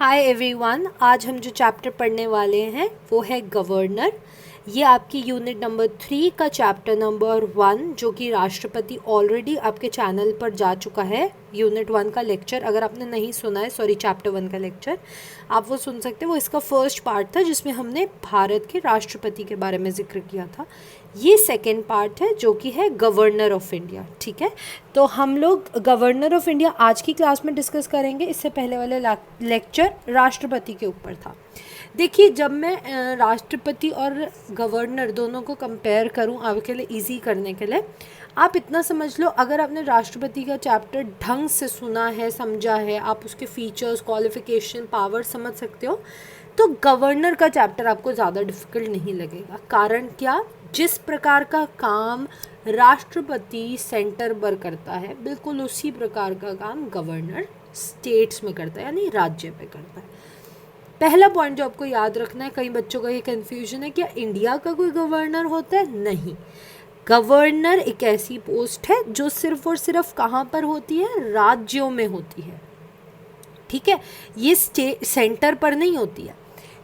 Hi everyone, आज हम जो चैप्टर पढ़ने वाले हैं वो है गवर्नर। ये आपकी यूनिट नंबर 3 का चैप्टर नंबर 1 जो कि राष्ट्रपति ऑलरेडी आपके चैनल पर जा चुका है। यूनिट 1 का लेक्चर अगर आपने नहीं सुना है, सॉरी चैप्टर 1 का लेक्चर आप वो सुन सकते हैं। वो इसका फर्स्ट पार्ट था जिसमें हमने भारत के राष्ट्रपति के बारे में जिक्र किया था। ये सेकेंड पार्ट है जो कि है गवर्नर ऑफ इंडिया। ठीक है, तो हम लोग गवर्नर ऑफ इंडिया आज की क्लास में डिस्कस करेंगे। इससे पहले वाले लेक्चर राष्ट्रपति के ऊपर था। देखिए, जब मैं राष्ट्रपति और गवर्नर दोनों को कंपेयर करूं आपके लिए इजी करने के लिए, आप इतना समझ लो, अगर आपने राष्ट्रपति का चैप्टर ढंग से सुना है, समझा है, आप उसके फीचर्स, क्वालिफिकेशन, पावर समझ सकते हो, तो गवर्नर का चैप्टर आपको ज़्यादा डिफिकल्ट नहीं लगेगा। कारण क्या? जिस प्रकार का काम राष्ट्रपति सेंटर पर करता है, बिल्कुल उसी प्रकार का काम गवर्नर स्टेट्स में करता है, यानी राज्य पे करता है। पहला पॉइंट जो आपको याद रखना है, कई बच्चों का ये कन्फ्यूजन है, क्या इंडिया का कोई गवर्नर होता है? नहीं, गवर्नर एक ऐसी पोस्ट है जो सिर्फ और सिर्फ कहाँ पर होती है? राज्यों में होती है। ठीक है, ये सेंटर पर नहीं होती है।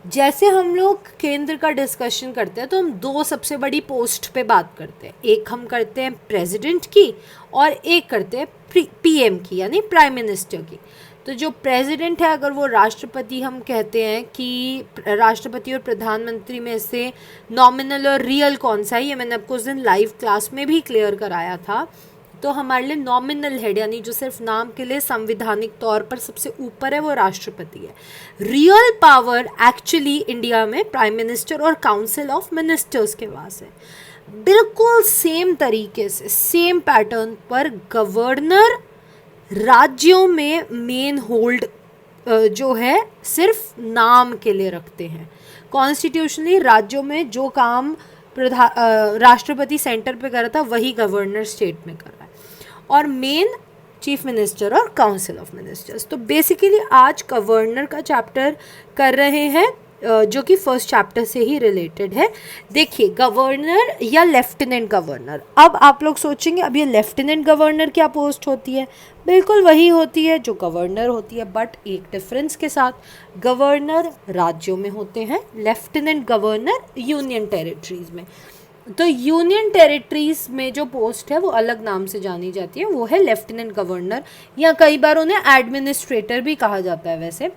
जैसे हम लोग केंद्र का डिस्कशन करते हैं तो हम दो सबसे बड़ी पोस्ट पे बात करते हैं। एक हम करते हैं प्रेसिडेंट की और एक करते हैं पीएम की, यानी प्राइम मिनिस्टर की। तो जो प्रेसिडेंट है, अगर वो राष्ट्रपति, हम कहते हैं कि राष्ट्रपति और प्रधानमंत्री में से नॉमिनल और रियल कौन सा है, ये मैंने आपको उस दिन लाइव क्लास में भी क्लियर कराया था। तो हमारे लिए नॉमिनल हेड, यानी जो सिर्फ नाम के लिए संवैधानिक तौर पर सबसे ऊपर है, वो राष्ट्रपति है। रियल पावर एक्चुअली इंडिया में प्राइम मिनिस्टर और काउंसिल ऑफ मिनिस्टर्स के पास है। बिल्कुल सेम तरीके से, सेम पैटर्न पर गवर्नर राज्यों में मेन होल्ड जो है सिर्फ नाम के लिए रखते हैं। कॉन्स्टिट्यूशनली राज्यों में जो काम राष्ट्रपति सेंटर पे कर रहा था वही गवर्नर स्टेट में कर रहा है, और मेन चीफ मिनिस्टर और काउंसिल ऑफ मिनिस्टर्स। तो बेसिकली आज गवर्नर का चैप्टर कर रहे हैं जो कि फर्स्ट चैप्टर से ही रिलेटेड है। देखिए, गवर्नर या लेफ्टिनेंट गवर्नर, अब आप लोग सोचेंगे अब ये लेफ्टिनेंट गवर्नर क्या पोस्ट होती है? बिल्कुल वही होती है जो गवर्नर होती है, बट एक डिफरेंस के साथ। गवर्नर राज्यों में होते हैं, लेफ्टिनेंट गवर्नर यूनियन टेरिटरीज में। तो यूनियन टेरिटरीज में जो पोस्ट है वो अलग नाम से जानी जाती है, वो है लेफ्टिनेंट गवर्नर, या कई बार उन्हें एडमिनिस्ट्रेटर भी कहा जाता है। वैसे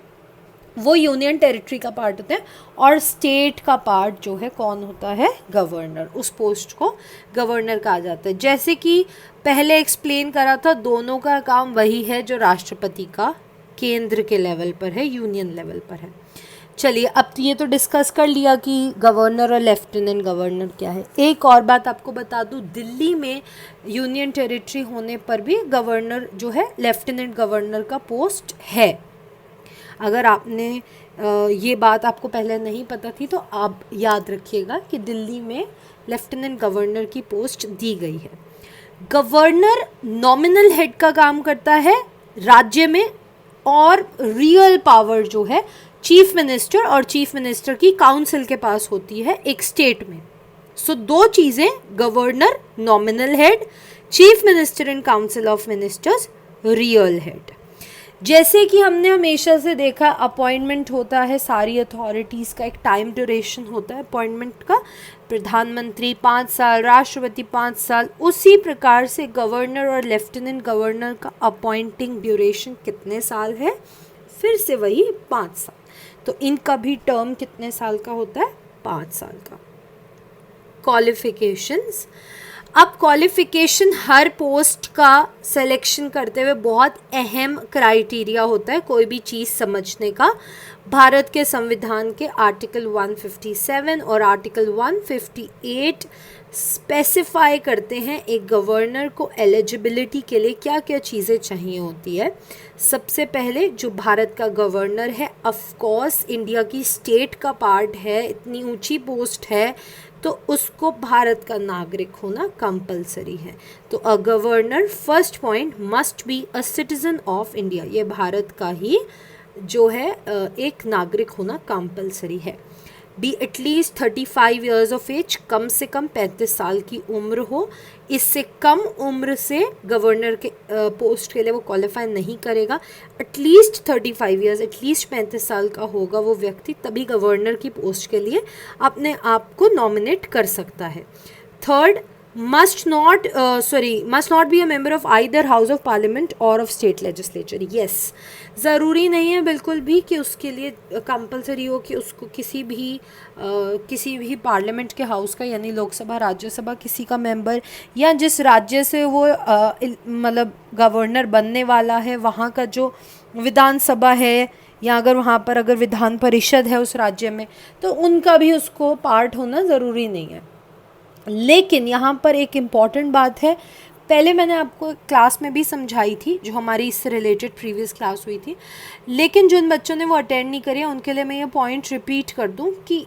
वो यूनियन टेरिटरी का पार्ट होता है, और स्टेट का पार्ट जो है कौन होता है? गवर्नर। उस पोस्ट को गवर्नर कहा जाता है। जैसे कि पहले एक्सप्लेन करा था, दोनों का काम वही है जो राष्ट्रपति का केंद्र के लेवल पर है, यूनियन लेवल पर है। चलिए, अब ये तो डिस्कस कर लिया कि गवर्नर और लेफ्टिनेंट गवर्नर क्या है। एक और बात आपको बता दूं, दिल्ली में यूनियन टेरिटरी होने पर भी गवर्नर जो है लेफ्टिनेंट गवर्नर का पोस्ट है। अगर आपने ये बात आपको पहले नहीं पता थी तो आप याद रखिएगा कि दिल्ली में लेफ्टिनेंट गवर्नर की पोस्ट दी गई है। गवर्नर नॉमिनल हेड का काम करता है राज्य में, और रियल पावर जो है चीफ मिनिस्टर और चीफ मिनिस्टर की काउंसिल के पास होती है एक स्टेट में। सो दो चीज़ें, governor nominal head, chief minister and council of ministers real head. जैसे कि हमने हमेशा से देखा, अपॉइंटमेंट होता है सारी अथॉरिटीज़ का, एक टाइम ड्यूरेशन होता है अपॉइंटमेंट का। प्रधानमंत्री 5 साल, राष्ट्रपति 5 साल, उसी प्रकार से गवर्नर और लेफ्टिनेंट गवर्नर का अपॉइंटिंग ड्यूरेशन कितने साल है? फिर से वही 5 साल। तो इनका भी टर्म कितने साल का होता है? 5 साल का। क्वालिफिकेशंस, अब क्वालिफिकेशन हर पोस्ट का सिलेक्शन करते हुए बहुत अहम क्राइटेरिया होता है कोई भी चीज़ समझने का। भारत के संविधान के आर्टिकल 157 और आर्टिकल 158 स्पेसिफाई करते हैं एक गवर्नर को एलिजिबिलिटी के लिए क्या क्या चीज़ें चाहिए होती है। सबसे पहले, जो भारत का गवर्नर है, ऑफ कोर्स इंडिया की स्टेट का पार्ट है, इतनी ऊंची पोस्ट है, तो उसको भारत का नागरिक होना कंपलसरी है। तो a governor, first point, must be a citizen of India. ये भारत का ही जो है एक नागरिक होना कंपलसरी है। Be at least 35 years of age, कम से कम 35 साल की उम्र हो। इससे कम उम्र से गवर्नर के पोस्ट के लिए वो क्वालिफाई नहीं करेगा। एटलीस्ट 35 ईयर्स, एटलीस्ट 35 साल का होगा वो व्यक्ति, तभी गवर्नर की पोस्ट के लिए अपने आप को नॉमिनेट कर सकता है। Third, must not be a member of either house of parliament or of state legislature. yes, ज़रूरी नहीं है बिल्कुल भी कि उसके लिए कंपलसरी हो कि उसको किसी भी पार्लियामेंट के हाउस का, यानी लोकसभा, राज्यसभा, किसी का मेंबर, या जिस राज्य से वो मतलब गवर्नर बनने वाला है वहाँ का जो विधानसभा है, या अगर विधान परिषद है उस राज्य में, तो उनका भी उसको पार्ट होना ज़रूरी नहीं है। लेकिन यहाँ पर एक इम्पॉर्टेंट बात है, पहले मैंने आपको क्लास में भी समझाई थी, जो हमारी इससे रिलेटेड प्रीवियस क्लास हुई थी, लेकिन जिन बच्चों ने वो अटेंड नहीं करी है उनके लिए मैं ये पॉइंट रिपीट कर दूँ कि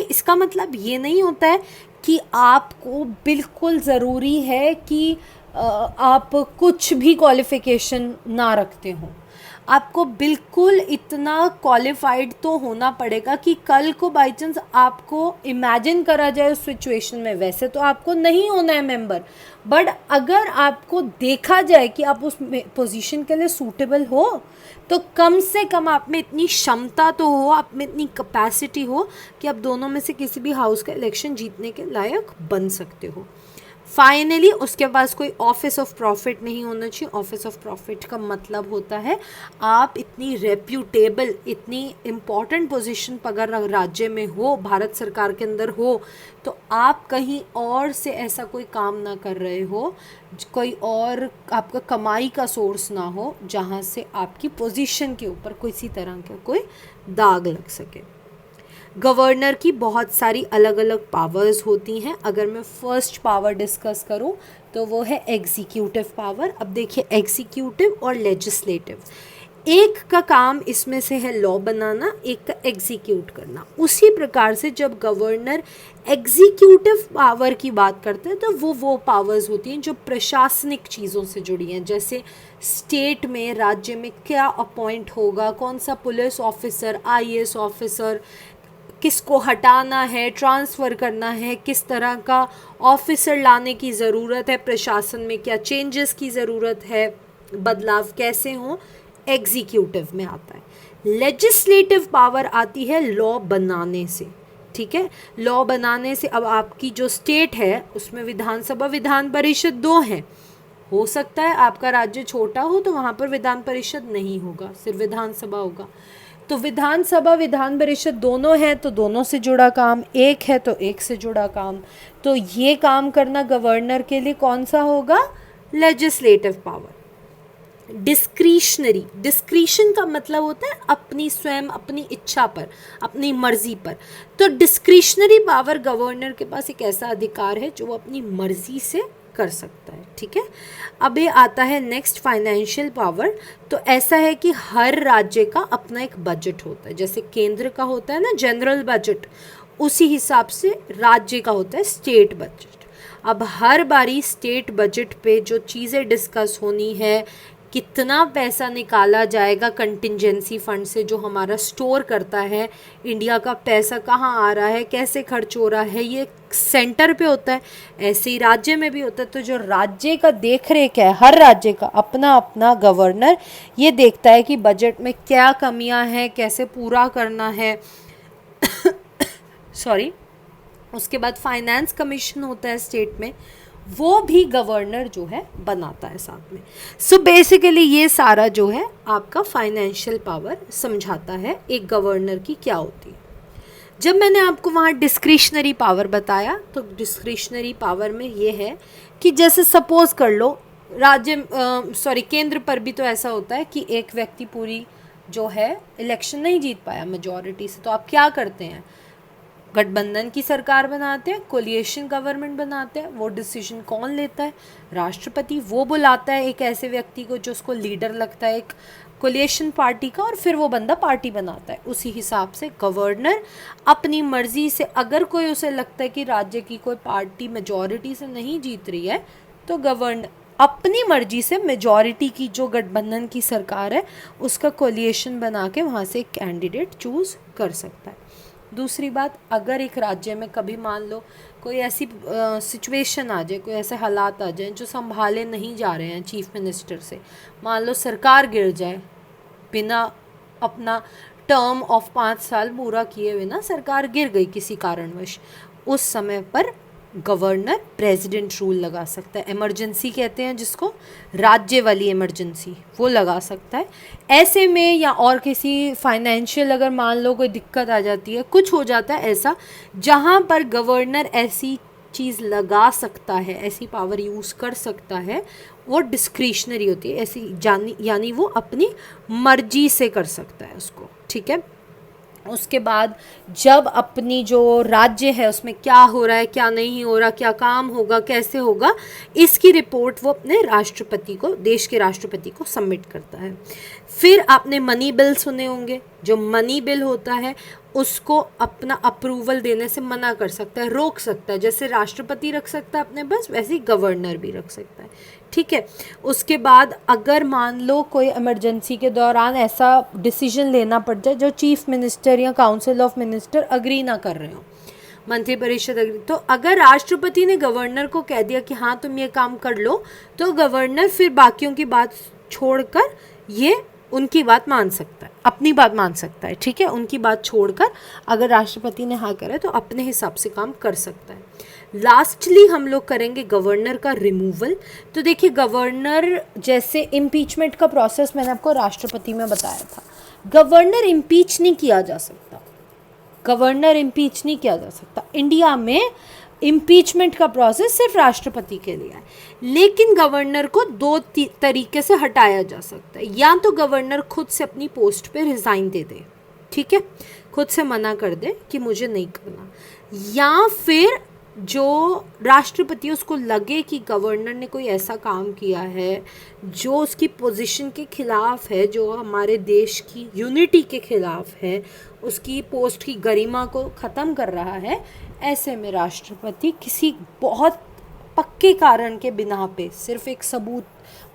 इसका मतलब ये नहीं होता है कि आपको बिल्कुल ज़रूरी है कि आप कुछ भी क्वालिफ़िकेशन ना रखते हो। आपको बिल्कुल इतना क्वालिफाइड तो होना पड़ेगा कि कल को बाई चांस आपको इमेजिन करा जाए उस सिचुएशन में, वैसे तो आपको नहीं होना है मेंबर, बट अगर आपको देखा जाए कि आप उस पोजीशन के लिए सूटेबल हो, तो कम से कम आप में इतनी क्षमता तो हो, आप में इतनी कैपेसिटी हो कि आप दोनों में से किसी भी हाउस का इलेक्शन जीतने के लायक बन सकते हो। फाइनली उसके पास कोई ऑफिस ऑफ प्रॉफिट नहीं होना चाहिए। ऑफिस ऑफ प्रॉफिट का मतलब होता है आप इतनी रेप्यूटेबल, इतनी इम्पॉर्टेंट पोजीशन पर अगर राज्य में हो, भारत सरकार के अंदर हो, तो आप कहीं और से ऐसा कोई काम ना कर रहे हो, कोई और आपका कमाई का सोर्स ना हो जहाँ से आपकी पोजीशन के ऊपर किसी तरह का कोई दाग लग सके। गवर्नर की बहुत सारी अलग अलग पावर्स होती हैं। अगर मैं फर्स्ट पावर डिस्कस करूं तो वो है एग्जीक्यूटिव पावर। अब देखिए, एग्जीक्यूटिव और लेजिस्लेटिव, एक का काम इसमें से है लॉ बनाना, एक का एग्जीक्यूट करना। उसी प्रकार से जब गवर्नर एग्जीक्यूटिव पावर की बात करते हैं तो वो पावर्स होती हैं जो प्रशासनिक चीज़ों से जुड़ी हैं, जैसे स्टेट में, राज्य में क्या अपॉइंट होगा, कौन सा पुलिस ऑफिसर, आईएएस ऑफिसर, किसको हटाना है, ट्रांसफ़र करना है, किस तरह का ऑफिसर लाने की ज़रूरत है, प्रशासन में क्या चेंजेस की ज़रूरत है, बदलाव कैसे हों, एग्जीक्यूटिव में आता है। लेजिस्लेटिव पावर आती है लॉ बनाने से, ठीक है। लॉ बनाने से, अब आपकी जो स्टेट है उसमें विधानसभा, विधान परिषद 2 हैं। हो सकता है आपका राज्य छोटा हो तो वहाँ पर विधान परिषद नहीं होगा, सिर्फ विधानसभा होगा। तो विधानसभा, विधान परिषद दोनों हैं तो दोनों से जुड़ा काम, एक है तो एक से जुड़ा काम। तो ये काम करना गवर्नर के लिए कौन सा होगा? Legislative power. डिस्क्रिशनरी, डिस्क्रिशन का मतलब होता है अपनी स्वयं, अपनी इच्छा पर, अपनी मर्जी पर। तो डिस्क्रिशनरी पावर, गवर्नर के पास एक ऐसा अधिकार है जो वो अपनी मर्जी से कर सकता है, ठीक है। अब ये आता है नेक्स्ट, फाइनेंशियल पावर। तो ऐसा है कि हर राज्य का अपना एक बजट होता है, जैसे केंद्र का होता है ना जनरल बजट, उसी हिसाब से राज्य का होता है स्टेट बजट। अब हर बारी स्टेट बजट पे जो चीज़ें डिस्कस होनी है, कितना पैसा निकाला जाएगा कंटिंजेंसी फंड से जो हमारा स्टोर करता है, इंडिया का पैसा कहाँ आ रहा है, कैसे खर्च हो रहा है, ये सेंटर पे होता है, ऐसे ही राज्य में भी होता है। तो जो राज्य का देख रेख है, हर राज्य का अपना अपना गवर्नर ये देखता है कि बजट में क्या कमियां हैं, कैसे पूरा करना है सॉरी। उसके बाद फाइनेंस कमीशन होता है स्टेट में, वो भी गवर्नर जो है बनाता है साथ में। सो बेसिकली ये सारा जो है आपका फाइनेंशियल पावर समझाता है एक गवर्नर की क्या होती है। जब मैंने आपको वहाँ डिस्क्रिशनरी पावर बताया, तो डिस्क्रिशनरी पावर में ये है कि जैसे सपोज कर लो केंद्र पर भी तो ऐसा होता है कि एक व्यक्ति पूरी जो है इलेक्शन नहीं जीत पाया मेजॉरिटी से, तो आप क्या करते हैं? गठबंधन की सरकार बनाते हैं, कोलिएशन गवर्नमेंट बनाते हैं। वो डिसीजन कौन लेता है? राष्ट्रपति। वो बुलाता है एक ऐसे व्यक्ति को जो उसको लीडर लगता है एक कोलिएशन पार्टी का, और फिर वो बंदा पार्टी बनाता है। उसी हिसाब से गवर्नर अपनी मर्जी से, अगर कोई उसे लगता है कि राज्य की कोई पार्टी मेजॉरिटी से नहीं जीत रही है, तो गवर्नर अपनी मर्जी से मेजॉरिटी की जो गठबंधन की सरकार है उसका कोलिएशन बना के वहाँ से एक कैंडिडेट चूज़ कर सकता है। दूसरी बात, अगर एक राज्य में कभी मान लो कोई ऐसी सिचुएशन आ जाए, कोई ऐसे हालात आ जाए जो संभाले नहीं जा रहे हैं चीफ मिनिस्टर से, मान लो सरकार गिर जाए, बिना अपना टर्म ऑफ 5 साल पूरा किए हुए ना सरकार गिर गई किसी कारणवश, उस समय पर गवर्नर प्रेसिडेंट रूल लगा सकता है। इमरजेंसी कहते हैं जिसको, राज्य वाली इमरजेंसी, वो लगा सकता है। ऐसे में या और किसी फाइनेंशियल अगर मान लो कोई दिक्कत आ जाती है, कुछ हो जाता है ऐसा जहाँ पर गवर्नर ऐसी चीज़ लगा सकता है, ऐसी पावर यूज़ कर सकता है, वो डिस्क्रिशनरी होती है, ऐसी यानी वो अपनी मर्जी से कर सकता है उसको, ठीक है। उसके बाद जब अपनी जो राज्य है उसमें क्या हो रहा है, क्या नहीं हो रहा, क्या काम होगा, कैसे होगा, इसकी रिपोर्ट वो अपने राष्ट्रपति को, देश के राष्ट्रपति को सबमिट करता है। फिर आपने मनी बिल सुने होंगे, जो मनी बिल होता है उसको अपना अप्रूवल देने से मना कर सकता है, रोक सकता है। जैसे राष्ट्रपति रख सकता है अपने पास, वैसे ही गवर्नर भी रख सकता है, ठीक है। उसके बाद अगर मान लो कोई इमरजेंसी के दौरान ऐसा डिसीजन लेना पड़ जाए जो चीफ मिनिस्टर या काउंसिल ऑफ मिनिस्टर अग्री ना कर रहे हो, मंत्रिपरिषद अग्री, तो अगर राष्ट्रपति ने गवर्नर को कह दिया कि हाँ तुम ये काम कर लो, तो गवर्नर फिर बाकियों की बात छोड़कर ये उनकी बात मान सकता है, अपनी बात मान सकता है, ठीक है। उनकी बात छोड़कर अगर राष्ट्रपति ने हाँ करे तो अपने हिसाब से काम कर सकता है। लास्टली हम लोग करेंगे गवर्नर का रिमूवल। तो देखिए, गवर्नर जैसे इम्पीचमेंट का प्रोसेस मैंने आपको राष्ट्रपति में बताया था, गवर्नर इम्पीच नहीं किया जा सकता, गवर्नर इम्पीच नहीं किया जा सकता। इंडिया में इम्पीचमेंट का प्रोसेस सिर्फ राष्ट्रपति के लिए है, लेकिन गवर्नर को 2 तरीके से हटाया जा सकता है। या तो गवर्नर खुद से अपनी पोस्ट पे रिज़ाइन दे दे, ठीक है, खुद से मना कर दे कि मुझे नहीं करना, या फिर जो राष्ट्रपति उसको लगे कि गवर्नर ने कोई ऐसा काम किया है जो उसकी पोजीशन के खिलाफ है, जो हमारे देश की यूनिटी के खिलाफ है, उसकी पोस्ट की गरिमा को ख़त्म कर रहा है, ऐसे में राष्ट्रपति किसी बहुत पक्के कारण के बिना पे, सिर्फ एक सबूत,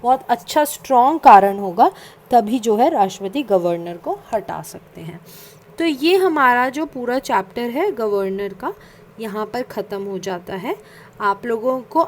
बहुत अच्छा स्ट्रॉन्ग कारण होगा, तभी जो है राष्ट्रपति गवर्नर को हटा सकते हैं। तो ये हमारा जो पूरा चैप्टर है गवर्नर का यहाँ पर ख़त्म हो जाता है। आप लोगों को